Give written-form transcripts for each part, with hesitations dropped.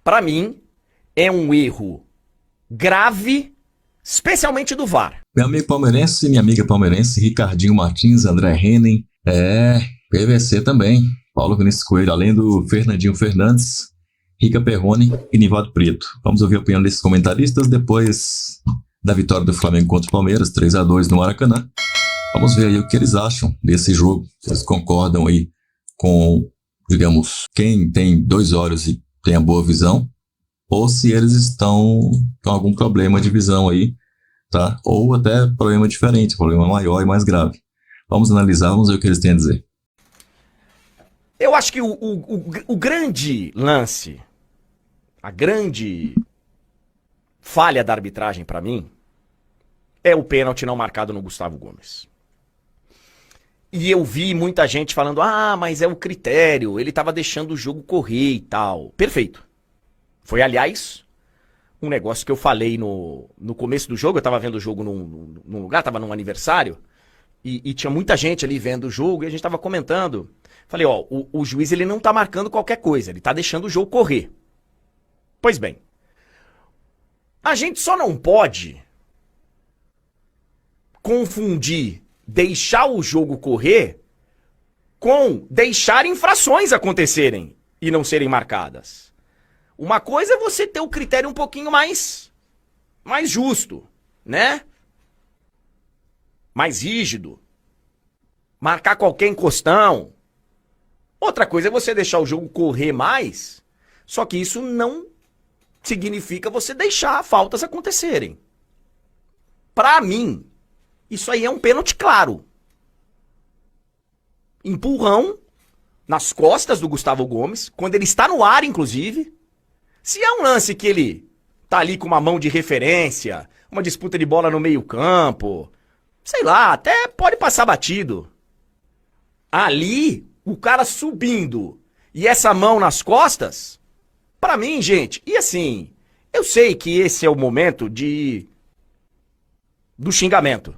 Para mim, é um erro grave, especialmente do VAR. Meu amigo palmeirense, minha amiga palmeirense, Ricardinho Martins, André Henning, PVC também, Paulo Vinícius Coelho, além do Fernandinho Fernandes, Rica Perrone e Nivaldo Preto. Vamos ouvir a opinião desses comentaristas depois da vitória do Flamengo contra o Palmeiras, 3-2 no Maracanã. Vamos ver aí o que eles acham desse jogo, se eles concordam aí com, digamos, quem tem 2 olhos e tem a boa visão, ou se eles estão com algum problema de visão aí, tá? Ou até problema diferente, problema maior e mais grave. Vamos analisar, vamos ver o que eles têm a dizer. Eu acho que o grande lance, a grande falha da arbitragem pra mim, é o pênalti não marcado no Gustavo Gomes. E eu vi muita gente falando, mas é o critério, ele tava deixando o jogo correr e tal. Perfeito. Foi, aliás, um negócio que eu falei no começo do jogo. Eu tava vendo o jogo num lugar, tava num aniversário, e tinha muita gente ali vendo o jogo, e a gente tava comentando. Falei, o juiz ele não tá marcando qualquer coisa, ele tá deixando o jogo correr. Pois bem, a gente só não pode confundir deixar o jogo correr com deixar infrações acontecerem e não serem marcadas. Uma coisa é você ter o critério um pouquinho mais justo, né? Mais rígido. Marcar qualquer encostão. Outra coisa é você deixar o jogo correr mais, só que isso não significa você deixar faltas acontecerem. Pra mim, isso aí é um pênalti claro. Empurrão nas costas do Gustavo Gomes, quando ele está no ar, inclusive. Se é um lance que ele tá ali com uma mão de referência, uma disputa de bola no meio-campo, sei lá, até pode passar batido. Ali, o cara subindo e essa mão nas costas, pra mim, gente, e assim, eu sei que esse é o momento do xingamento.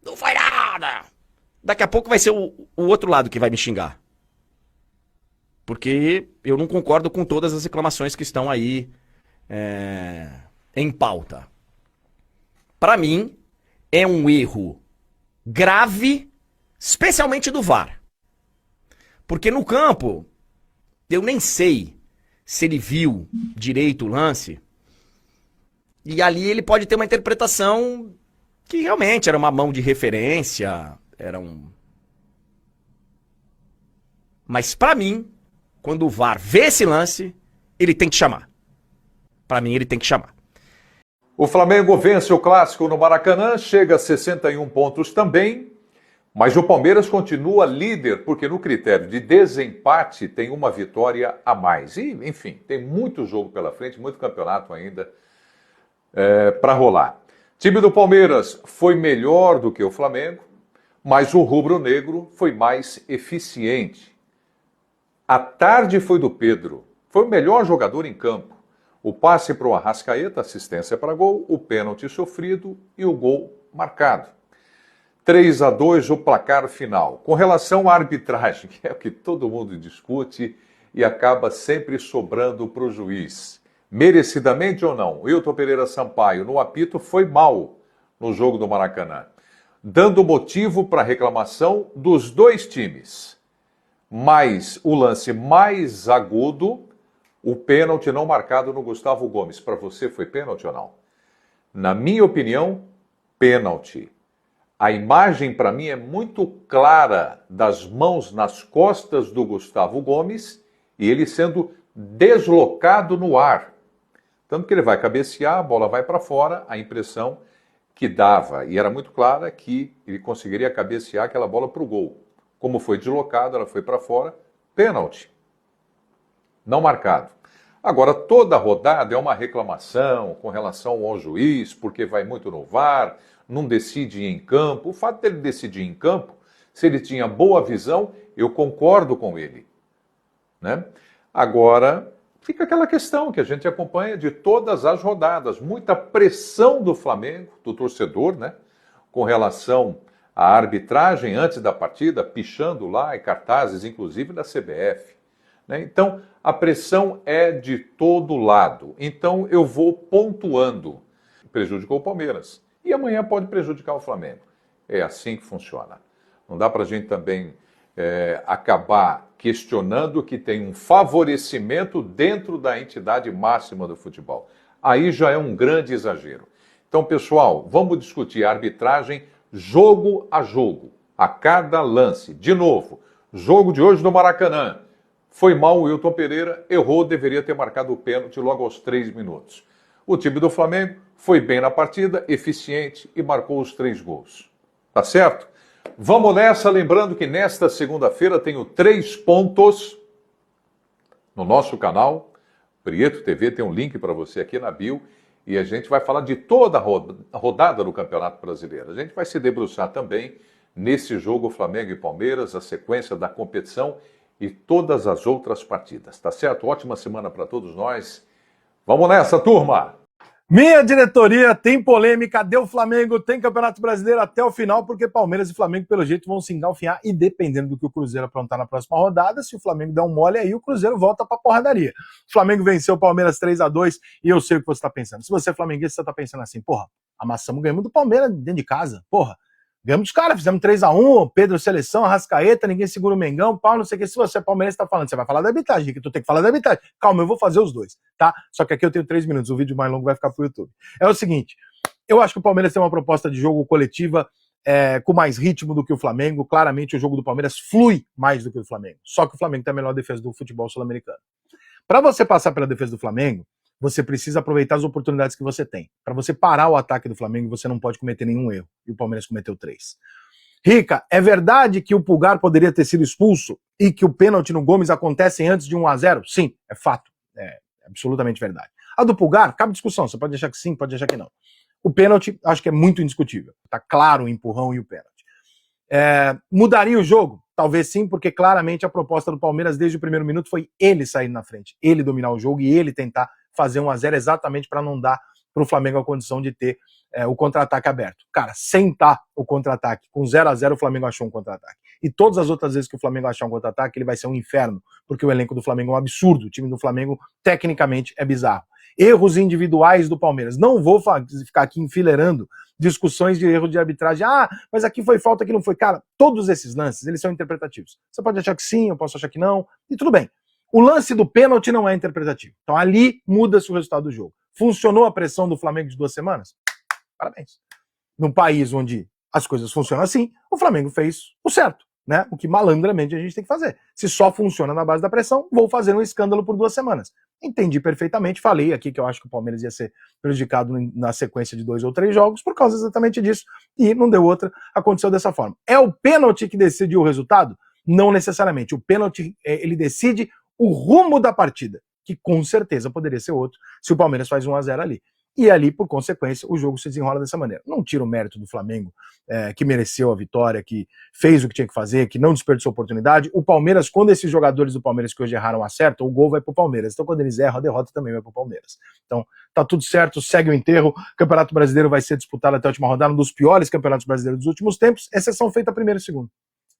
Não foi nada! Daqui a pouco vai ser o outro lado que vai me xingar. Porque eu não concordo com todas as reclamações que estão aí em pauta. Pra mim, é um erro grave, especialmente do VAR. Porque no campo, eu nem sei se ele viu direito o lance. E ali ele pode ter uma interpretação que realmente era uma mão de referência, Mas pra mim, quando o VAR vê esse lance, ele tem que chamar. Pra mim, ele tem que chamar. O Flamengo vence o Clássico no Maracanã, chega a 61 pontos também, mas o Palmeiras continua líder, porque no critério de desempate tem uma vitória a mais. E, enfim, tem muito jogo pela frente, muito campeonato ainda para rolar. O time do Palmeiras foi melhor do que o Flamengo, mas o rubro-negro foi mais eficiente. A tarde foi do Pedro, foi o melhor jogador em campo. O passe para o Arrascaeta, assistência para gol, o pênalti sofrido e o gol marcado. 3-2 o placar final. Com relação à arbitragem, que é o que todo mundo discute e acaba sempre sobrando para o juiz. Merecidamente ou não, Wilton Pereira Sampaio no apito foi mal no jogo do Maracanã, dando motivo para reclamação dos dois times. Mas o lance mais agudo, o pênalti não marcado no Gustavo Gomes. Para você foi pênalti ou não? Na minha opinião, pênalti. A imagem para mim é muito clara das mãos nas costas do Gustavo Gomes e ele sendo deslocado no ar. Tanto que ele vai cabecear, a bola vai para fora, a impressão que dava, e era muito clara, que ele conseguiria cabecear aquela bola para o gol. Como foi deslocado, ela foi para fora, pênalti. Não marcado. Agora, toda rodada é uma reclamação com relação ao juiz, porque vai muito no VAR, não decide em campo. O fato dele decidir em campo, se ele tinha boa visão, eu concordo com ele, né? Agora, fica aquela questão que a gente acompanha de todas as rodadas. Muita pressão do Flamengo, do torcedor, né? Com relação à arbitragem antes da partida, pichando lá, e cartazes, inclusive da CBF. né? Então, a pressão é de todo lado. Então, eu vou pontuando. Prejudicou o Palmeiras. E amanhã pode prejudicar o Flamengo. É assim que funciona. Não dá para a gente também acabar questionando que tem um favorecimento dentro da entidade máxima do futebol. Aí já é um grande exagero. Então, pessoal, vamos discutir a arbitragem jogo a jogo, a cada lance. De novo, jogo de hoje no Maracanã. Foi mal o Wilton Pereira, errou, deveria ter marcado o pênalti logo aos 3 minutos. O time do Flamengo foi bem na partida, eficiente e marcou os 3 gols. Tá certo? Vamos nessa, lembrando que nesta segunda-feira tenho 3 pontos no nosso canal. Prieto TV tem um link para você aqui na bio. E a gente vai falar de toda a rodada do Campeonato Brasileiro. A gente vai se debruçar também nesse jogo Flamengo e Palmeiras, a sequência da competição e todas as outras partidas. Tá certo? Ótima semana para todos nós. Vamos nessa, turma! Minha diretoria tem polêmica, deu Flamengo, tem Campeonato Brasileiro até o final, porque Palmeiras e Flamengo, pelo jeito, vão se engalfinhar e dependendo do que o Cruzeiro aprontar na próxima rodada, se o Flamengo der um mole aí, o Cruzeiro volta pra porradaria. O Flamengo venceu o Palmeiras 3-2 e eu sei o que você tá pensando. Se você é flamenguista, você tá pensando assim, porra, amassamos, ganhamos do Palmeiras dentro de casa, porra. Ganhamos dos caras, fizemos 3-1, Pedro Seleção, Arrascaeta, ninguém segura o Mengão, pau, não sei o que. Se você é palmeirense, tá falando, você vai falar da arbitragem, que tu tem que falar da arbitragem. Calma, eu vou fazer os dois, tá? Só que aqui eu tenho 3 minutos, o vídeo mais longo vai ficar pro YouTube. É o seguinte, eu acho que o Palmeiras tem uma proposta de jogo coletiva com mais ritmo do que o Flamengo. Claramente o jogo do Palmeiras flui mais do que o do Flamengo. Só que o Flamengo tem a melhor defesa do futebol sul-americano. Para você passar pela defesa do Flamengo, você precisa aproveitar as oportunidades que você tem. Para você parar o ataque do Flamengo, você não pode cometer nenhum erro. E o Palmeiras cometeu 3. Rica, é verdade que o Pulgar poderia ter sido expulso e que o pênalti no Gomes acontece antes de 1-0? Sim, é fato. É absolutamente verdade. A do Pulgar, cabe discussão. Você pode achar que sim, pode achar que não. O pênalti, acho que é muito indiscutível. Tá claro o empurrão e o pênalti. Mudaria o jogo? Talvez sim, porque claramente a proposta do Palmeiras desde o primeiro minuto foi ele sair na frente, ele dominar o jogo e ele tentar fazer 1-0 exatamente para não dar para o Flamengo a condição de ter o contra-ataque aberto. Cara, sentar o contra-ataque com 0-0 o Flamengo achou um contra-ataque. E todas as outras vezes que o Flamengo achar um contra-ataque, ele vai ser um inferno, porque o elenco do Flamengo é um absurdo, o time do Flamengo tecnicamente é bizarro. Erros individuais do Palmeiras. Não vou ficar aqui enfileirando discussões de erro de arbitragem. Ah, mas aqui foi falta, aqui não foi. Cara, todos esses lances, eles são interpretativos. Você pode achar que sim, eu posso achar que não, e tudo bem. O lance do pênalti não é interpretativo. Então ali muda-se o resultado do jogo. Funcionou a pressão do Flamengo de 2 semanas? Parabéns. Num país onde as coisas funcionam assim, o Flamengo fez o certo, né? O que malandramente a gente tem que fazer. Se só funciona na base da pressão, vou fazer um escândalo por 2 semanas. Entendi perfeitamente, falei aqui que eu acho que o Palmeiras ia ser prejudicado na sequência de 2 ou 3 jogos por causa exatamente disso, e não deu outra, aconteceu dessa forma. É o pênalti que decidiu o resultado? Não necessariamente. O pênalti, ele decide o rumo da partida, que com certeza poderia ser outro se o Palmeiras faz 1-0 ali. E ali, por consequência, o jogo se desenrola dessa maneira. Não tira o mérito do Flamengo, que mereceu a vitória, que fez o que tinha que fazer, que não desperdiçou oportunidade. O Palmeiras, quando esses jogadores do Palmeiras que hoje erraram acertam, o gol vai pro Palmeiras. Então, quando eles erram, a derrota também vai pro Palmeiras. Então, tá tudo certo, segue o enterro. O Campeonato Brasileiro vai ser disputado até a última rodada, um dos piores campeonatos brasileiros dos últimos tempos, exceção feita primeiro e segundo.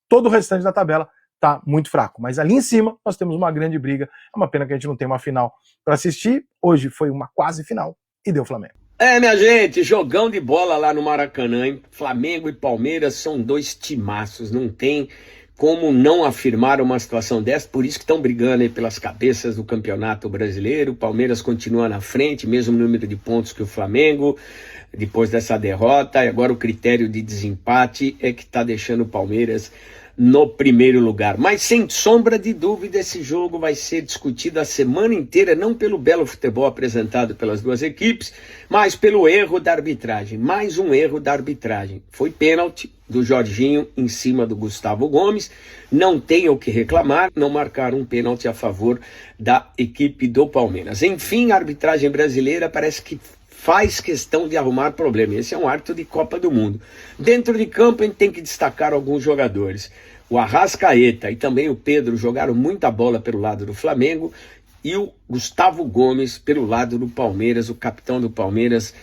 Todo o restante da tabela tá muito fraco. Mas ali em cima, nós temos uma grande briga. É uma pena que a gente não tem uma final para assistir. Hoje foi uma quase final. E deu Flamengo. Minha gente, jogão de bola lá no Maracanã, hein? Flamengo e Palmeiras são 2 timaços, não tem como não afirmar uma situação dessa, por isso que estão brigando aí pelas cabeças do Campeonato Brasileiro. O Palmeiras continua na frente, mesmo número de pontos que o Flamengo, depois dessa derrota, e agora o critério de desempate é que está deixando o Palmeiras no primeiro lugar. Mas sem sombra de dúvida, esse jogo vai ser discutido a semana inteira, não pelo belo futebol apresentado pelas 2 equipes, mas pelo erro da arbitragem. Mais um erro da arbitragem. Foi pênalti do Jorginho em cima do Gustavo Gomes. Não tem o que reclamar, não marcaram um pênalti a favor da equipe do Palmeiras. Enfim, a arbitragem brasileira parece que faz questão de arrumar problema. Esse é um árbitro de Copa do Mundo. Dentro de campo, a gente tem que destacar alguns jogadores. O Arrascaeta e também o Pedro jogaram muita bola pelo lado do Flamengo e o Gustavo Gomes pelo lado do Palmeiras. O capitão do Palmeiras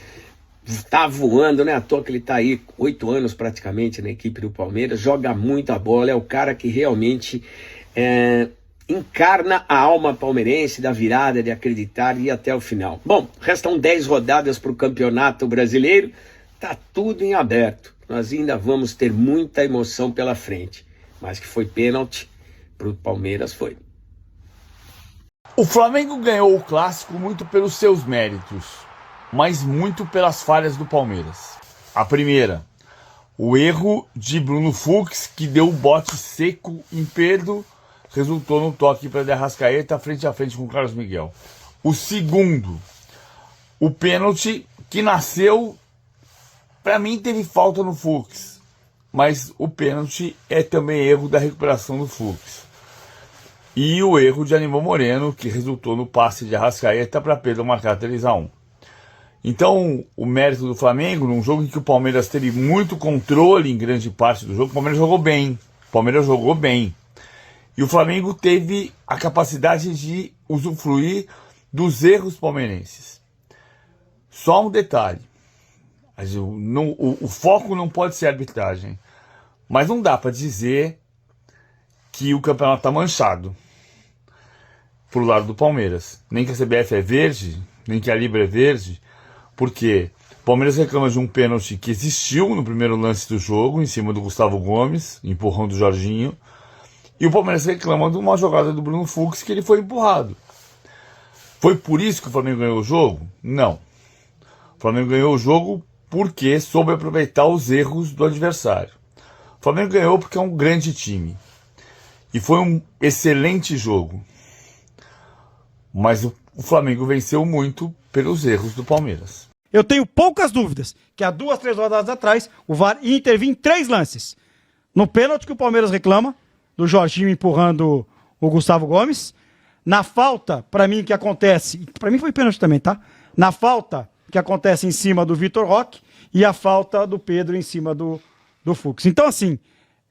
está voando, né? À toa que ele está aí 8 anos praticamente na equipe do Palmeiras, joga muita bola, é o cara que realmente encarna a alma palmeirense da virada, de acreditar e ir até o final. Bom, restam 10 rodadas para o Campeonato Brasileiro, tá tudo em aberto. Nós ainda vamos ter muita emoção pela frente, mas que foi pênalti para o Palmeiras foi. O Flamengo ganhou o clássico muito pelos seus méritos, mas muito pelas falhas do Palmeiras. A primeira, o erro de Bruno Fux, que deu o bote seco em Pedro, resultou no toque para De Arrascaeta frente a frente com o Carlos Miguel. O segundo, o pênalti que nasceu, para mim teve falta no Fux, mas o pênalti é também erro da recuperação do Fux. E o erro de Aníbal Moreno, que resultou no passe de Arrascaeta para Pedro marcar 3-1. Então, o mérito do Flamengo, num jogo em que o Palmeiras teve muito controle em grande parte do jogo, o Palmeiras jogou bem. E o Flamengo teve a capacidade de usufruir dos erros palmeirenses. Só um detalhe. O foco não pode ser a arbitragem. Mas não dá para dizer que o campeonato está manchado pro lado do Palmeiras. Nem que a CBF é verde, nem que a Libra é verde. Porque o Palmeiras reclama de um pênalti que existiu no primeiro lance do jogo, em cima do Gustavo Gomes, empurrão do Jorginho. E o Palmeiras reclama de uma jogada do Bruno Fux que ele foi empurrado. Foi por isso que o Flamengo ganhou o jogo? Não. O Flamengo ganhou o jogo porque soube aproveitar os erros do adversário. O Flamengo ganhou porque é um grande time. E foi um excelente jogo. Mas o Flamengo venceu muito pelos erros do Palmeiras. Eu tenho poucas dúvidas que há 2, 3 rodadas atrás o VAR ia intervir em 3 lances. No pênalti que o Palmeiras reclama, do Jorginho empurrando o Gustavo Gomes. Na falta, para mim, que acontece... Para mim foi pênalti também, tá? Na falta que acontece em cima do Vitor Roque e a falta do Pedro em cima do Fux. Então, assim,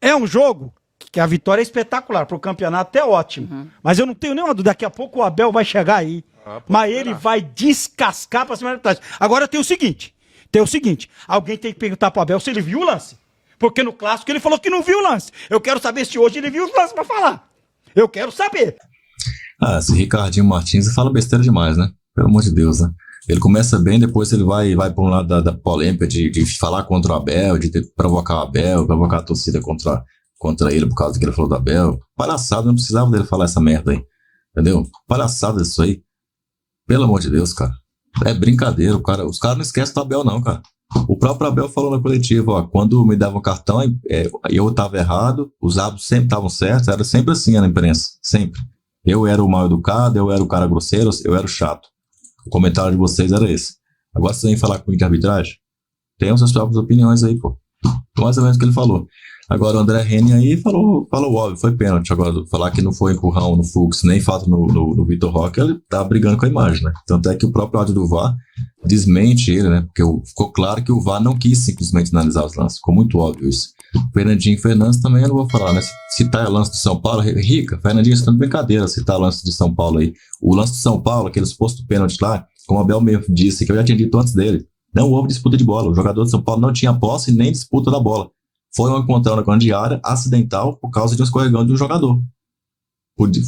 é um jogo que a vitória é espetacular. Para o campeonato é ótimo. Mas eu não tenho nenhuma dúvida. Daqui a pouco o Abel vai chegar aí. Mas ele vai descascar para cima da arbitragem. Agora tem o seguinte. Alguém tem que perguntar pro Abel se ele viu o lance. Porque no clássico ele falou que não viu o lance. Eu quero saber se hoje ele viu os lances para falar. Eu quero saber. Esse Ricardinho Martins fala besteira demais, né? Pelo amor de Deus, né? Ele começa bem, depois ele vai para um lado da polêmica de falar contra o Abel, de provocar o Abel, provocar a torcida contra ele por causa do que ele falou do Abel. Palhaçada, não precisava dele falar essa merda aí. Entendeu? Palhaçada isso aí. Pelo amor de Deus, cara. É brincadeira, os caras não esquecem do Abel não, cara. O próprio Abel falou na coletiva, ó, quando me davam cartão, eu estava errado, os árbitros sempre estavam certos, era sempre assim na imprensa, sempre. Eu era o mal educado, eu era o cara grosseiro, eu era o chato. O comentário de vocês era esse. Agora vocês vêm falar comigo de arbitragem? Tem as suas próprias opiniões aí, pô. Mais ou menos o que ele falou. Agora o André Henning aí falou óbvio, foi pênalti. Agora, falar que não foi empurrão no Fux, nem falta no Vitor Roque, ele tá brigando com a imagem, né? Tanto é que o próprio áudio do VAR desmente ele, né? Porque ficou claro que o VAR não quis simplesmente analisar os lances. Ficou muito óbvio isso. O Fernandinho Fernandes também eu não vou falar, né? Se tá lance de São Paulo, Rica, Fernandinho, você tá de brincadeira se tá lance de São Paulo aí. O lance de São Paulo, aquele suposto pênalti lá, como o Abel mesmo disse, que eu já tinha dito antes dele, não houve disputa de bola. O jogador de São Paulo não tinha posse nem disputa da bola. Foi um encontrão na grande área, acidental, por causa de um escorregão de um jogador.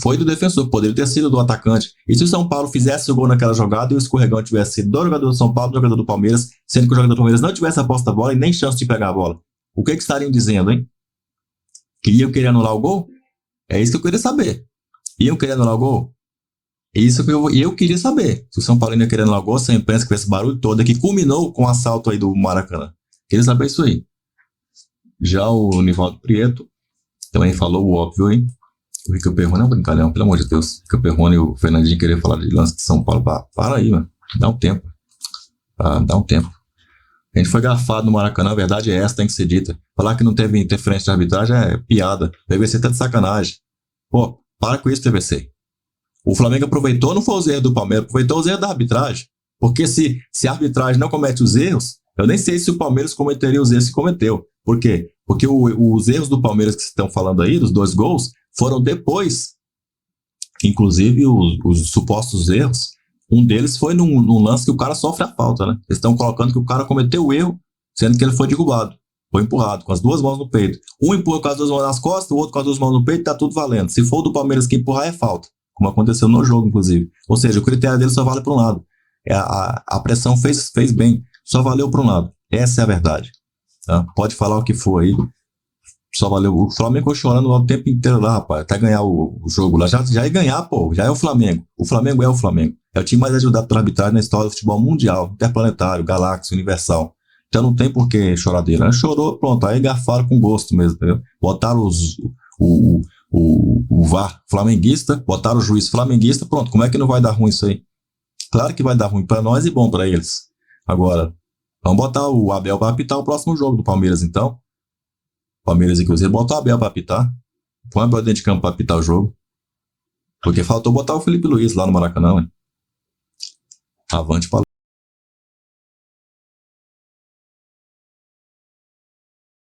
Foi do defensor, poderia ter sido do atacante. E se o São Paulo fizesse o gol naquela jogada e o escorregão tivesse sido do jogador do São Paulo, do jogador do Palmeiras, sendo que o jogador do Palmeiras não tivesse a posse da bola e nem chance de pegar a bola, o que estariam dizendo, hein? Que iam querer anular o gol? É isso que eu queria saber. Iam querer anular o gol? É isso que eu queria saber. Se o São Paulo ia querer anular o gol, se a imprensa que fez esse barulho todo, que culminou com o assalto aí do Maracanã. Queria saber isso aí. Já o Nivaldo Prieto também falou o óbvio, hein? O Rica Perrone é um brincalhão, pelo amor de Deus. O Rica Perrone e o Fernandinho querer falar de lance de São Paulo. Para aí, mano. Dá um tempo. Dá um tempo. A gente foi garfado no Maracanã, a verdade é essa, tem que ser dita. Falar que não teve interferência de arbitragem é piada. O PVC tá de sacanagem. Pô, para com isso, PVC. O Flamengo aproveitou, não foi os erros do Palmeiras, aproveitou os erros da arbitragem. Porque se a arbitragem não comete os erros, eu nem sei se o Palmeiras cometeria os erros que cometeu. Por quê? Porque os erros do Palmeiras que vocês estão falando aí, dos 2 gols, foram depois. Inclusive, os supostos erros, um deles foi num lance que o cara sofre a falta, né? Eles estão colocando que o cara cometeu o erro, sendo que ele foi derrubado. Foi empurrado, com as duas mãos no peito. Um empurra com as duas mãos nas costas, o outro com as duas mãos no peito, tá tudo valendo. Se for o do Palmeiras que empurrar, é falta. Como aconteceu no jogo, inclusive. Ou seja, o critério dele só vale para um lado. A pressão fez bem, só valeu para um lado. Essa é a verdade. Tá? Pode falar o que for aí. Só valeu. O Flamengo ficou chorando o tempo inteiro lá, rapaz, até ganhar o jogo lá. Já ia ganhar, pô. Já é o Flamengo. O Flamengo é o Flamengo. É o time mais ajudado pela arbitragem na história do futebol mundial, interplanetário, galáxio, universal. Então não tem por que choradeira. Chorou, pronto. Aí garfaram com gosto mesmo, entendeu? Botaram o VAR flamenguista, botaram o juiz flamenguista, pronto. Como é que não vai dar ruim isso aí? Claro que vai dar ruim para nós e bom para eles. Agora, vamos botar o Abel para apitar o próximo jogo do Palmeiras, então. Palmeiras e Cruzeiro, bota o Abel para apitar. Põe o Abel dentro de campo para apitar o jogo. Porque faltou botar o Felipe Luiz lá no Maracanã, hein? Avante, palestra.